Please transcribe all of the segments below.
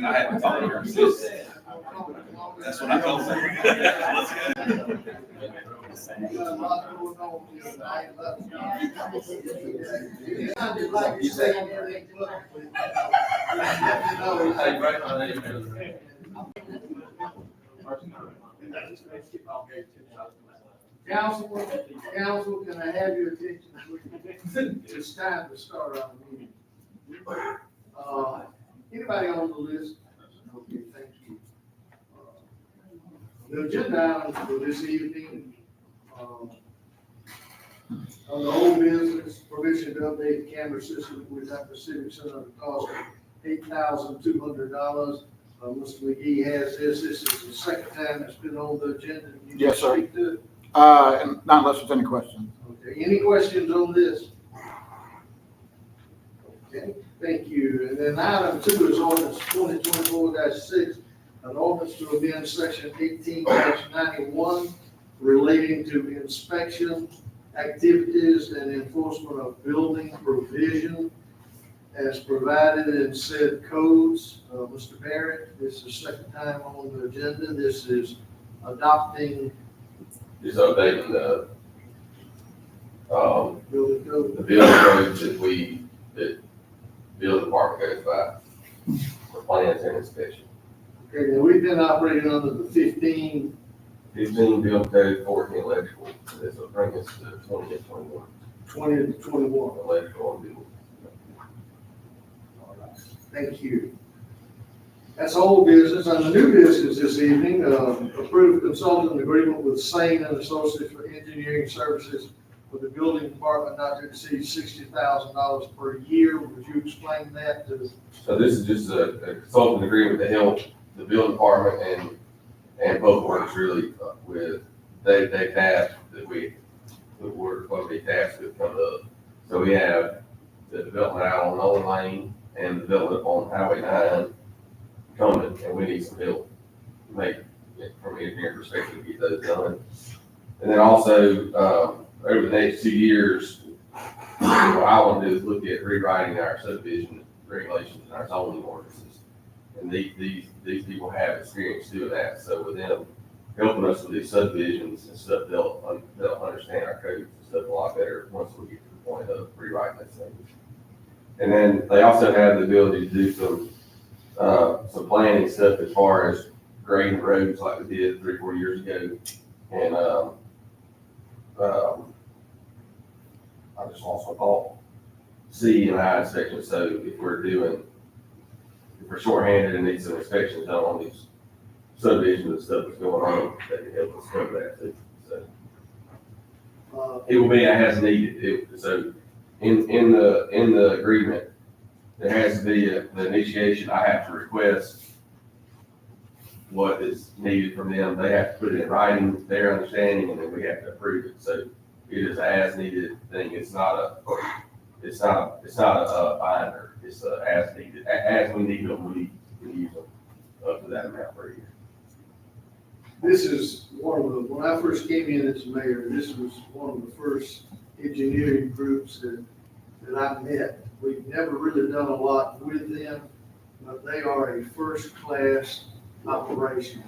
and I haven't talked to her since. That's what I told her. Council, can I have your attention, please? It's time to start our meeting. Anybody on the list? Okay, thank you. The agenda items for this evening, on the old business, permission to update the camera system with the Civic Center at a cost of $8,200. Mr. McGee has this. This is the second time it's been on the agenda. You Yes, sir. speak to it? And not unless there's any questions. Okay, any questions on this? Okay, thank you. And then item 2 is ordinance 2024-6, an ordinance to amend section 18-91 relating to inspection activities and enforcement of building provision as provided in said codes. Mr. Barrett, this is the second time on the agenda. This is adopting Just updating the building code. building codes that building department goes by for plans and inspection. Okay, now we've been operating under the 15 building code, 14 electrical. This will bring us to 20 and 21. 20 to 21. Electrical and building. All right, thank you. That's old business. On the new business this evening, approved consultant agreement with Sane and Associates for engineering services for the building department not to exceed $60,000 per year. Would you explain that to? So this is just a consulting agreement to help the building department and Public Works really with they tasks that we're supposed to be tasked with coming up. So we have the development out on Nolan Lane and the development on Highway 9 coming, and we need some help to make it from an engineering perspective to get those done. And then also, over the next 2 years, what I want to do is look at rewriting our subdivision regulations and our zoning ordinances. And these people have experience doing that. So with them helping us with these subdivisions and stuff, they'll understand our codes and stuff a lot better once we get to the point of rewriting those things. And then they also have the ability to do some planning stuff as far as grading roads like we did 3 or 4 years ago. And I just lost my thought. C and I inspection. So if we're shorthanded and need some inspections done on these subdivisions and stuff that's going on, they can help us cover that too. So it will be as needed. So in the agreement, there has to be the initiation. I have to request what is needed from them. They have to put it in writing, their understanding, and then we have to approve it. So it is an as needed thing. It's not a binder. It's a as needed. As we need them, we can use them up to that amount per year. This is when I first came in as mayor, this was one of the first engineering groups that I met. We've never really done a lot with them, but they are a first-class operation.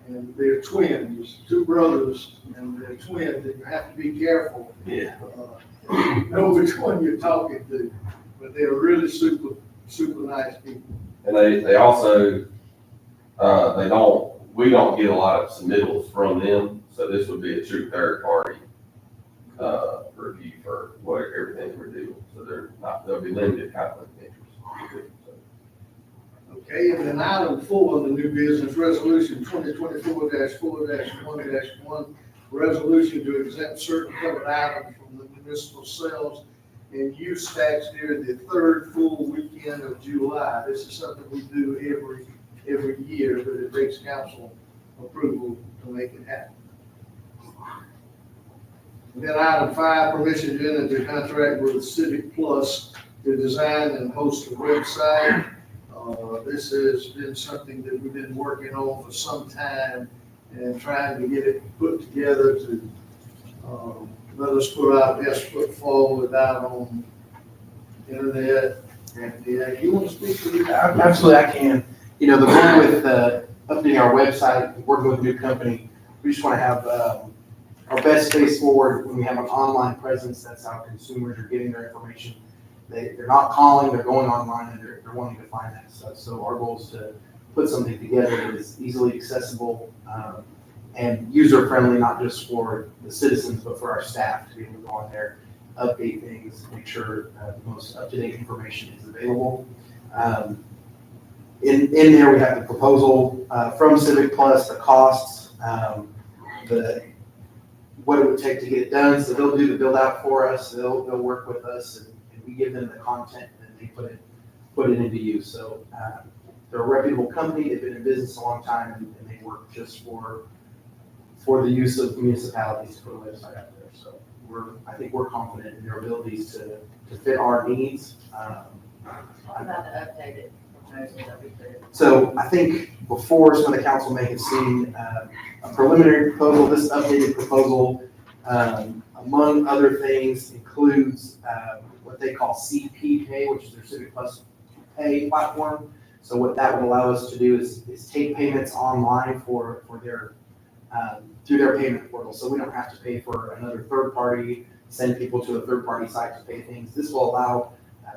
And they're twins, 2 brothers, and they're twins, and you have to be careful. Yeah. Know which one you're talking to, but they're really super nice people. And they also, we don't get a lot of submittals from them, so this would be a true third party review for everything we're doing. So there'll be limited conflict of interest. Okay, and then item 4 on the new business, resolution 2024-4-1-1, resolution to exempt certain covered items from the municipal sales and use tax during the 3rd full weekend of July. This is something we do every year, but it takes council approval to make it happen. And then item 5, permission to enter into contract with Civic Plus to design and host a website. This has been something that we've been working on for some time and trying to get it put together to let us put our best foot forward out on the internet. And you want to speak to me? Absolutely, I can. You know, the goal with updating our website, working with a new company, we just want to have our best face forward when we have an online presence. That's how consumers are getting their information. They're not calling, they're going online, and they're wanting to find that stuff. So our goal is to put something together that is easily accessible and user-friendly, not just for the citizens, but for our staff to be able to go on there, update things, make sure the most up-to-date information is available. In there, we have the proposal from Civic Plus, the costs, what it would take to get it done. So they'll do the build out for us. They'll work with us, and we give them the content, and they put it into use. So they're a reputable company. They've been in business a long time, and they work just for the use of municipalities to put a website out there. So I think we're confident in their abilities to fit our needs. About the updated proposal that we put in. So I think before some of the council may have seen a preliminary proposal. This updated proposal, among other things, includes what they call CP Pay, which is their Civic Plus Pay platform. So what that would allow us to do is take payments online for their through their payment portal. So we don't have to pay for another third party, send people to a third party site to pay things. This will allow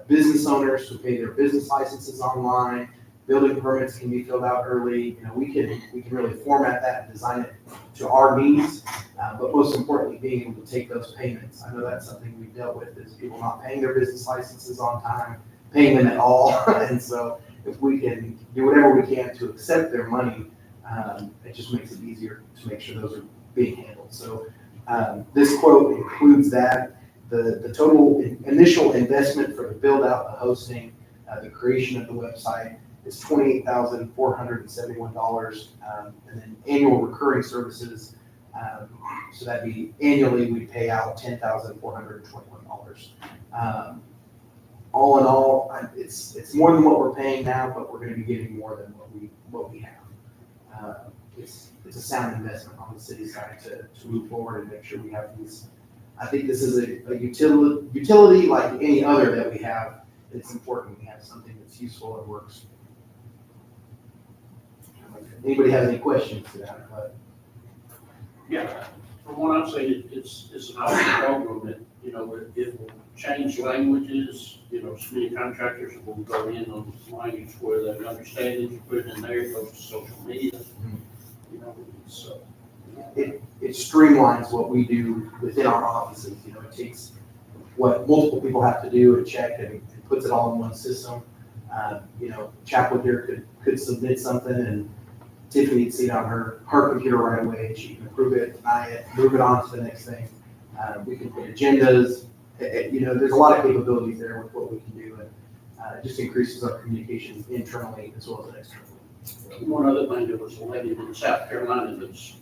business owners to pay their business licenses online. Building permits can be filled out early. You know, we can really format that and design it to our needs. But most importantly, being able to take those payments. I know that's something we've dealt with, is people not paying their business licenses on time, paying them at all. And so if we can do whatever we can to accept their money, it just makes it easier to make sure those are being handled. So this quote includes that. The total initial investment for the build out, the hosting, the creation of the website is $28,471, and then annual recurring services. So that'd be annually we pay out $10,421. All in all, it's more than what we're paying now, but we're going to be getting more than what we have. It's a sound investment on the city side to move forward and make sure we have these. I think this is a utility like any other that we have. It's important we have something that's useful and works. Anybody have any questions to that? Yeah, from what I've seen, it's an awesome program that, you know, it will change languages, you know, city contractors will go in on language where they understand it, you put it in there, it goes to social media, you know, so. It streamlines what we do within our offices. You know, it takes what multiple people have to do and check and puts it all in one system. You know, Chaplain here could submit something and Tiffany would see it on her computer right away, and she can approve it, deny it, move it on to the next thing. We can put agendas. You know, there's a lot of capabilities there with what we can do, and it just increases our communications internally as well as externally. So, One other thing, there was a lady in South Carolina that's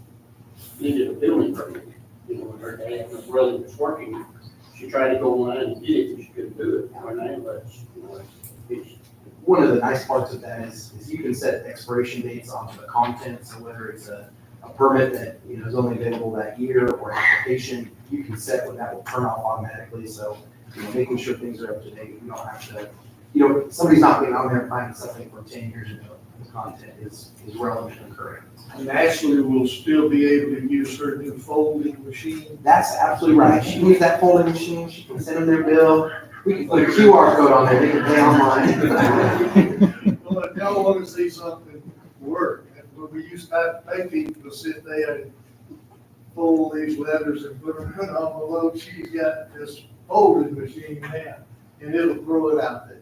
needed a building permit, you know, when her dad and her brother was working, she tried to go online and get it, and she couldn't do it, her name was, you know, one of the nice parts of that is you can set expiration dates on the content. So whether it's a permit that, you know, is only available that year or an application, you can set when that will turn off automatically. So, you know, making sure things are up to date. You don't have to, you know, somebody's not getting on there and finding something from 10 years ago. The content is relevant and current. And Ashley will still be able to use her new folding machine. That's absolutely right. She can use that folding machine. She can send them their bill. We can put a QR code on there. They can pay online. Well, if y'all want to see something work, when we used to pay people to sit there and fold these letters and put them in an envelope, she's got this folding machine now, and it'll throw it out there.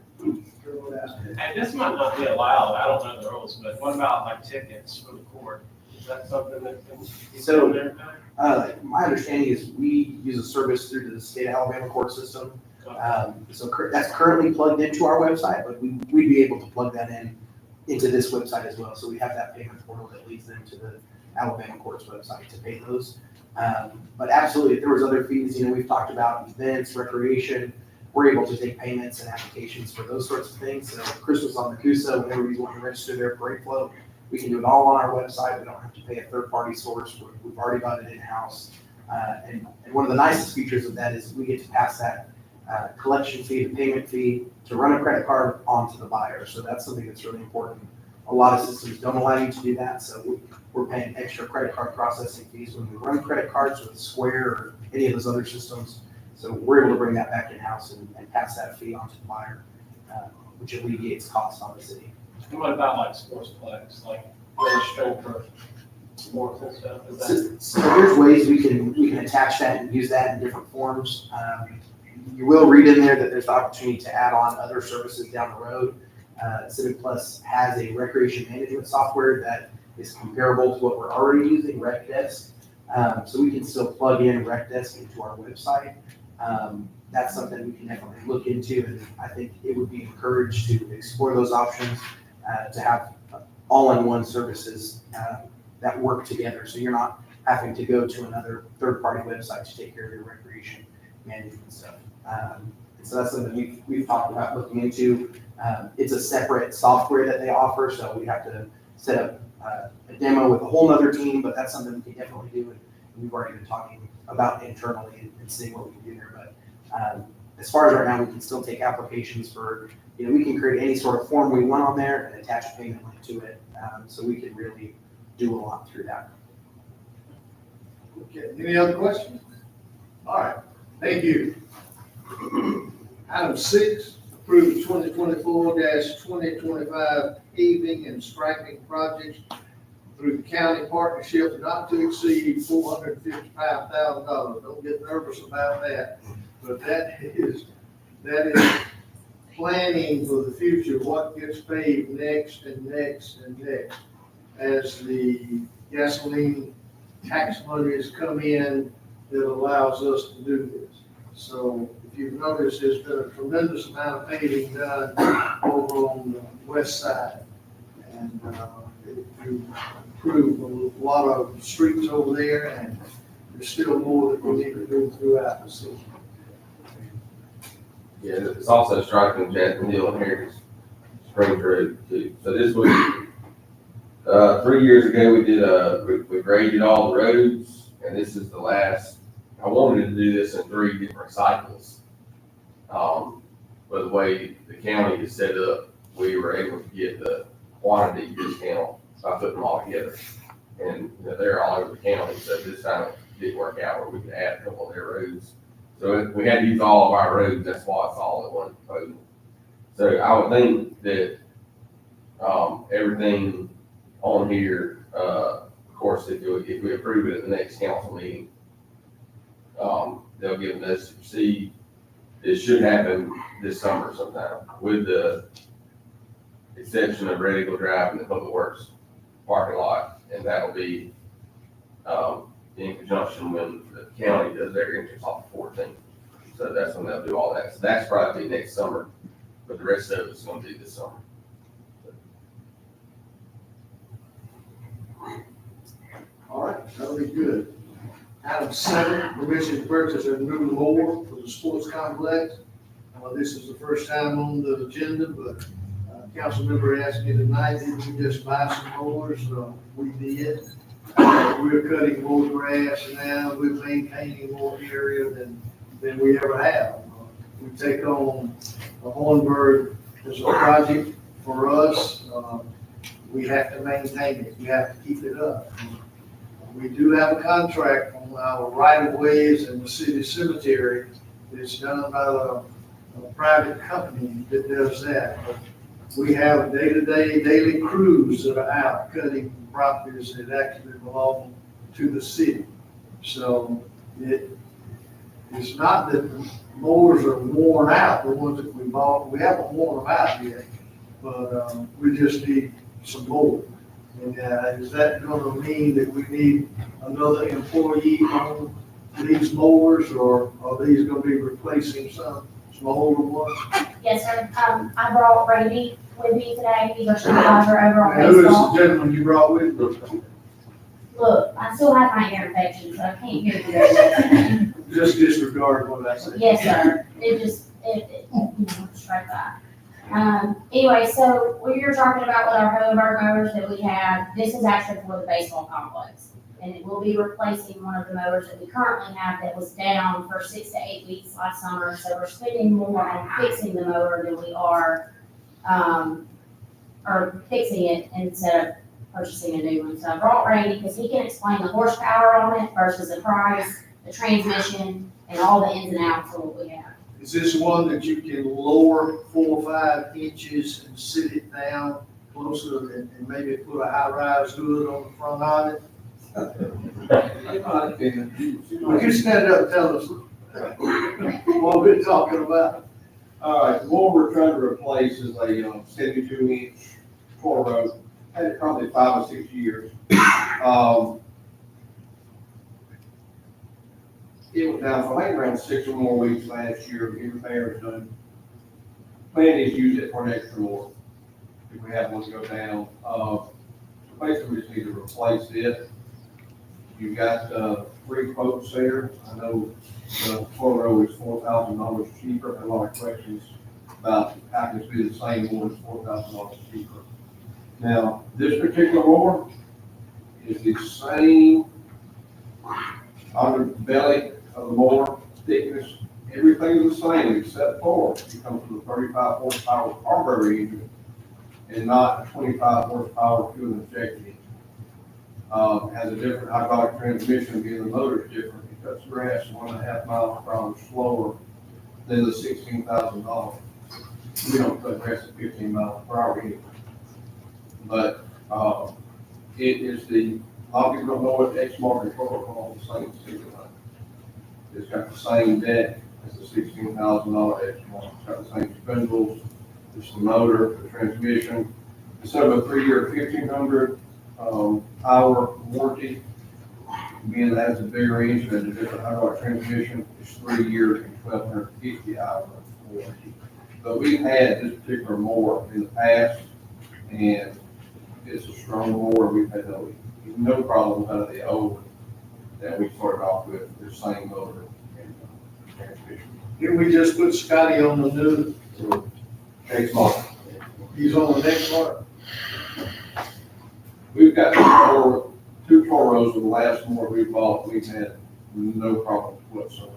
Throw it out there. And this might not be allowed, I don't know the rules, but what about like tickets for the court? Is that something that can? So, my understanding is we use a service through the state of Alabama court system. So that's currently plugged into our website, but we'd be able to plug that into this website as well. So we have that payment portal that leads them to the Alabama court's website to pay those. But absolutely, if there was other fees, you know, we've talked about events, recreation, we're able to take payments and applications for those sorts of things. So Christmas on the Coosa, whenever you want to register their parade float, we can do it all on our website. We don't have to pay a third-party source. We've already got it in-house. And one of the nicest features of that is we get to pass that collection fee, the payment fee, to run a credit card onto the buyer. So that's something that's really important A lot of systems don't allow you to do that, so we're paying extra credit card processing fees when we run credit cards with Square or any of those other systems. So we're able to bring that back in-house and pass that fee on to the buyer, which alleviates costs on the city. And what about like sportsplex, like registering for sports and stuff? Is that, So there's ways we can attach that and use that in different forms. You will read in there that there's the opportunity to add on other services down the road. Civic Plus has a recreation management software that is comparable to what we're already using, RecDesk. So we can still plug in RecDesk into our website. That's something we can definitely look into, and I think it would be encouraged to explore those options, to have all-in-one services that work together. So you're not having to go to another third-party website to take care of your recreation management stuff. And so that's something we've talked about looking into. It's a separate software that they offer, so we have to set up a demo with a whole nother team, but that's something we can definitely do. And we've already been talking about internally and seeing what we can do there. But as far as right now, we can still take applications for, we can create any sort of form we want on there and attach a payment link to it. So we can really do a lot through that. Okay, any other questions? All right, thank you. Item 6, approve 2024-2025 paving and striping projects through the county partnership not to exceed $455,000. Don't get nervous about that, but that is planning for the future, what gets paved next and next and next. As the gasoline tax monies come in, that allows us to do this. So if you've noticed, there's been a tremendous amount of paving done over on the west side. And we've improved a lot of streets over there, and there's still more that we need to do throughout the city. Yeah, it's also striking Jackson Hill and Harris Springs Road too. So this was, 3 years ago, we graded all the roads, and this is the last. I wanted to do this in 3 different cycles. But the way the county is set up, we were able to get the quantity discount by putting them all together. And they're all over the county, so this time it didn't work out where we could add a couple of their roads. So we had to use all of our roads, that's why it's all at one proposal. So I would think that, everything on here, of course, if we approve it at the next council meeting, they'll give us to proceed. It should happen this summer sometime, with the exception of Red Eagle Drive and the Public Works parking lot, and that'll be, in conjunction when the county does their entrance off the 14th. So that's when they'll do all that. So that's probably next summer, but the rest of it's gonna be this summer. All right, that'll be good. Item 7, permission to purchase a new mower for the sports complex. This is the first time on the agenda, but council member asked me tonight, did we just buy some mowers? We did. We're cutting more grass now, we're maintaining more area than we ever have. We take on the Hornburg as a project for us. We have to maintain it, we have to keep it up. We do have a contract on our right-of-ways in the city cemetery. It's done by a private company that does that. But we have daily crews that are out cutting properties that actually belong to the city. So it's not that the mowers are worn out, the ones that we bought, we haven't worn them out yet, but we just need some more. And is that gonna mean that we need another employee on these mowers, or are these gonna be replacing some older ones? Yes, sir. I brought Randy with me today. He's our supervisor over on And who is baseball. the gentleman you brought with you? Look, I still have my ear infection, so I can't hear you very well. Just disregard what I said. Yes, sir. Just right by. Anyway, so what you're talking about with our Hohenberg mowers that we have, this is actually for the baseball complex. And it will be replacing one of the mowers that we currently have that was down for 6 to 8 weeks last summer. So we're spending more on fixing the mower than we are, or fixing it instead of purchasing a new one. So I brought Randy because he can explain the horsepower on it versus the price, the transmission, and all the ins and outs of what we have. Is this one that you can lower 4 or 5 inches and sit it down closer and maybe put a high-rise hood on the front of it? Would you stand up and tell us what we're talking about? All right, the one we're trying to replace is a 72-inch toll road. Had it probably 5 or 6 years. It was down for like around 6 or more weeks last year, getting repairs done. Plan is use it for an extra more if we have one go down. So basically, we just need to replace it. You've got 3 quotes there. I know the toll road is $4,000 cheaper. A lot of questions about how can this be the same one as $4,000 cheaper. Now, this particular mower is the same underbelly of the mower, thickness, everything is the same except for it comes with a 35 horsepower carburetor engine and not a 25 horsepower fuel injection engine. Has a different hydraulic transmission, being the motor is different. It cuts grass 1.5 miles per hour slower than the $16,000. We don't cut grass at 15 miles per hour anyway. But it is a lot of people don't know what X-Mark and protocol the same sticker line. It's got the same deck as the $16,000 X-Mark. It's got the same spindles, it's the motor, the transmission. Instead of a 3-year 1,500 hour warranty, being that has a bigger engine and a different hydraulic transmission, it's 3 years and 1,250 hour warranty. But we've had this particular mower in the past, and it's a strong mower. We've had no problems out of the old one that we started off with, the same motor and transmission. Here we just put Scotty on the new, X-Mark. he's on the next part. We've got 2 Toros of the last mower we bought. We've had no problems whatsoever.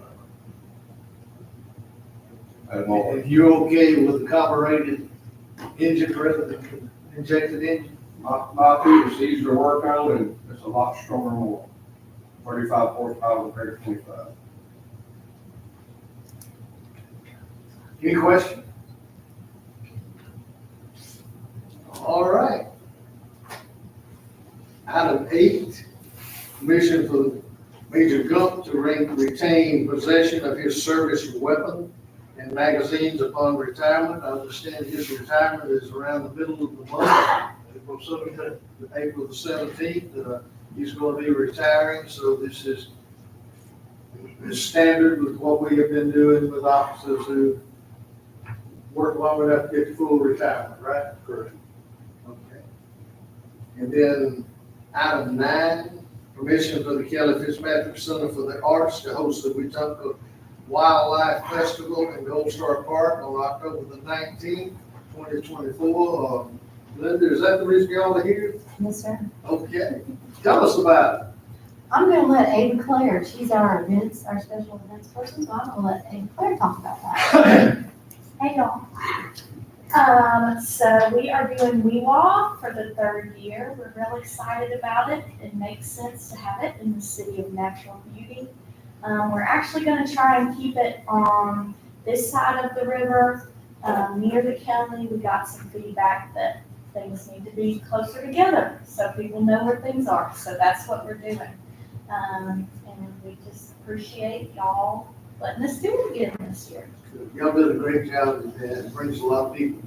At all. If you're okay with the carbureted engine rather than injected engine? My opinion is easier to work on and it's a lot stronger mower. 35 horsepower compared to 25. Any question? All right. Item 8, permission for Major Gump to retain possession of his service weapon and magazines upon retirement. I understand his retirement is around the middle of the month, April the 17th. He's going to be retiring, so this is standard with what we have been doing with officers who work long enough to get full retirement, right? Correct. Okay. And then item 9, permission for the Kelly Fitzpatrick Center for the Arts to host the Wetumpka Wildlife Festival in Gold Star Park on October the 19th, 2024. Linda, is that the reason y'all are here? Yes, sir. Okay. Tell us about it. I'm gonna let Ava Claire, she's our special events person, so I'm gonna let Ava Claire talk about that. Hey y'all. So we are doing WeWa for the 3rd year. We're real excited about it. It makes sense to have it in the city of natural beauty. We're actually gonna try and keep it on this side of the river, near the county. We got some feedback that things need to be closer together so people know where things are. So that's what we're doing. And we just appreciate y'all letting us do it again this year. Y'all did a great job with that. It brings a lot of people.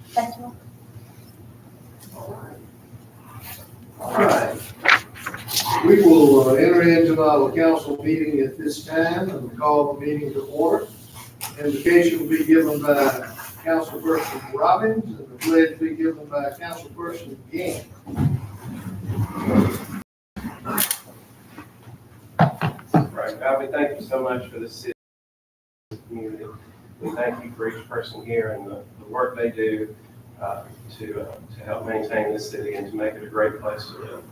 Thank you. All right. We will enter into our council meeting at this time and call the meeting to order. Invocation will be given by Councilperson Robbins and the pledge will be given by Councilperson Gann. Right, God, we thank you so much for this city community. We thank you for each person here and the work they do to help maintain this city and to make it a great place to live.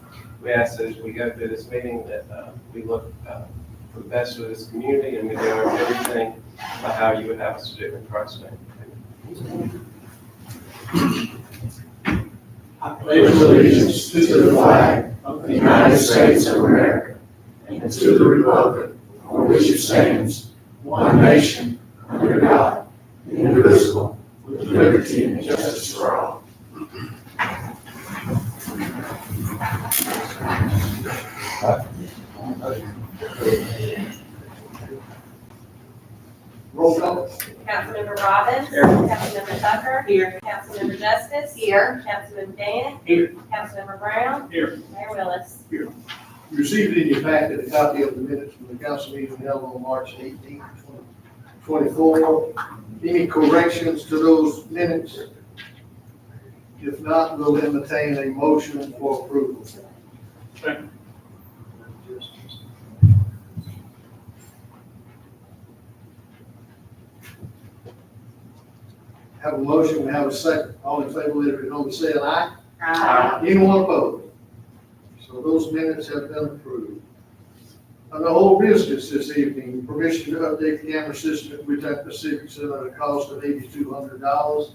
We ask that as we go through this meeting that we look for the best of this community and we do everything by how you would have us to do in Christ's name. Amen. pledge allegiance to the flag of the United States of America and to the republic for which it stands, one nation, under God, indivisible, with liberty and justice for all. Roll call. Councilmember Robbins. Here. Councilmember Tucker. Here. Councilmember Justice. Here. Councilmember Dan. Here. Councilmember Brown. Here. Mayor Willis. You received in your packet a copy of the minutes from the council meeting held on March 18th, 2024. Any corrections to those minutes? If not, we'll entertain a motion for approval. Second. Have a motion, we have a second. All in favor, let it be known by saying aye. Aye. Anyone opposed? So those minutes have been approved. On the whole business this evening, permission to update the camera system at Wetumpka Civic Center at a cost of $8,200.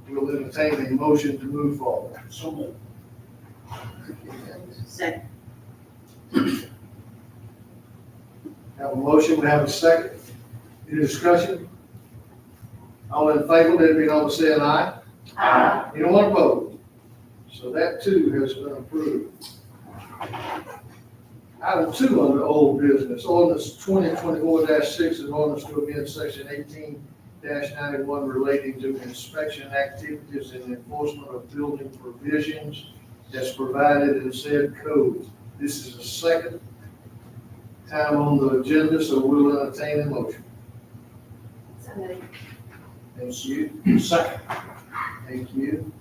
We'll entertain a motion to move forward. So moved. Second. Have a motion, we have a second. Any discussion? All in favor, let it be known by saying aye. Aye. Anyone opposed? So that too has been approved. Item 2 under old business, ordinance 2024-6 is ordinance to amend section 18-91 relating to inspection activities and enforcement of building provisions as provided in said code. This is the second time on the agenda, so we'll entertain a motion. So moved. Thank you. Second. Thank you.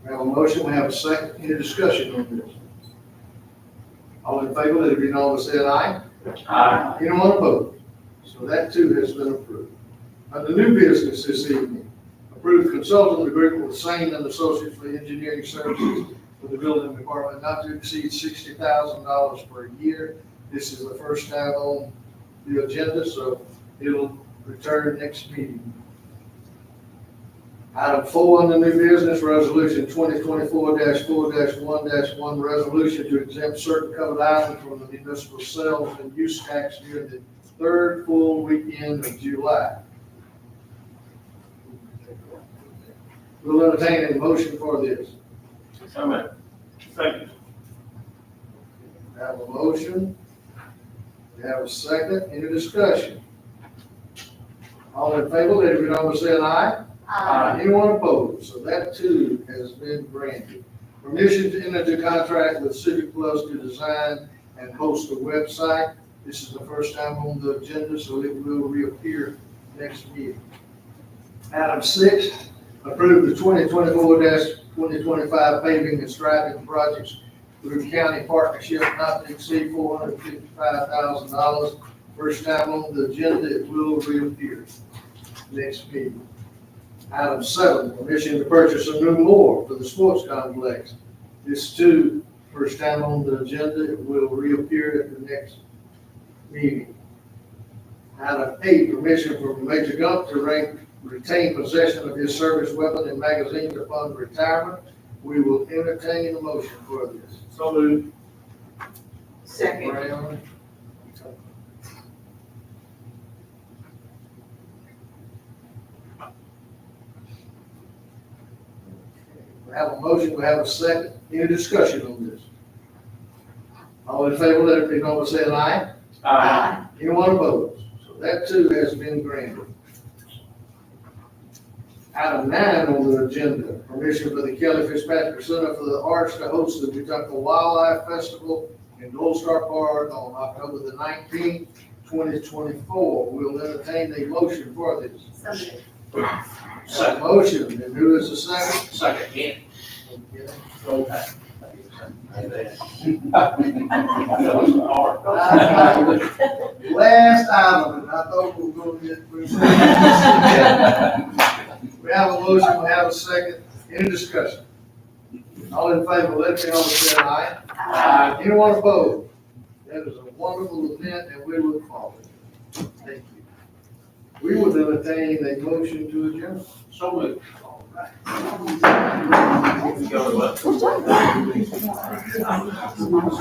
We have a motion, we have a second. Any discussion on this? All in favor, let it be known by saying aye. Aye. Anyone opposed? So that too has been approved. Under new business this evening, approved consultant agreement with Sane and Associates for engineering services for the building department not to exceed $60,000 per year. This is the first time on the agenda, so it'll return next meeting. Item 4 under new business, resolution 2024-4-1-1, resolution to exempt certain covered items from the municipal sales and use tax during the third full weekend of July. We'll entertain a motion for this. So moved. Second. Have a motion. We have a second. Any discussion? All in favor, let it be known by saying aye. Anyone opposed? So that too has been granted. Permission to enter into contract with Civic Plus to design and host a website. This is the first time on the agenda, so it will reappear next meeting. Item 6, approve the 2024-2025 paving and striping projects through county partnership not to exceed $455,000. First time on the agenda, it will reappear next meeting. Item 7, permission to purchase a new mower for the sports complex. This too, first time on the agenda, it will reappear at the next meeting. Item 8, permission for Major Gump to retain possession of his service weapon and magazines upon retirement. We will entertain a motion for this. So moved. Second. Brown. We have a motion, we have a second. Any discussion on this? All in favor, let it be known by saying aye. Aye. Anyone opposed? So that too has been granted. Item 9 on the agenda, permission for the Kelly Fitzpatrick Center for the Arts to host the Wetumpka Wildlife Festival in Gold Star Park on October the 19th, 2024. We'll entertain a motion for this. So moved. Second motion, and who is the second? Second. Yeah. Okay. Roll back. Last item, and I thought we were going to get through. We have a motion, we have a second. Any discussion? All in favor, let me know by saying aye. Aye. Anyone opposed? That is a wonderful event, and we look forward. Thank you. We would entertain a motion to adjourn. So moved. Go to what? Good job.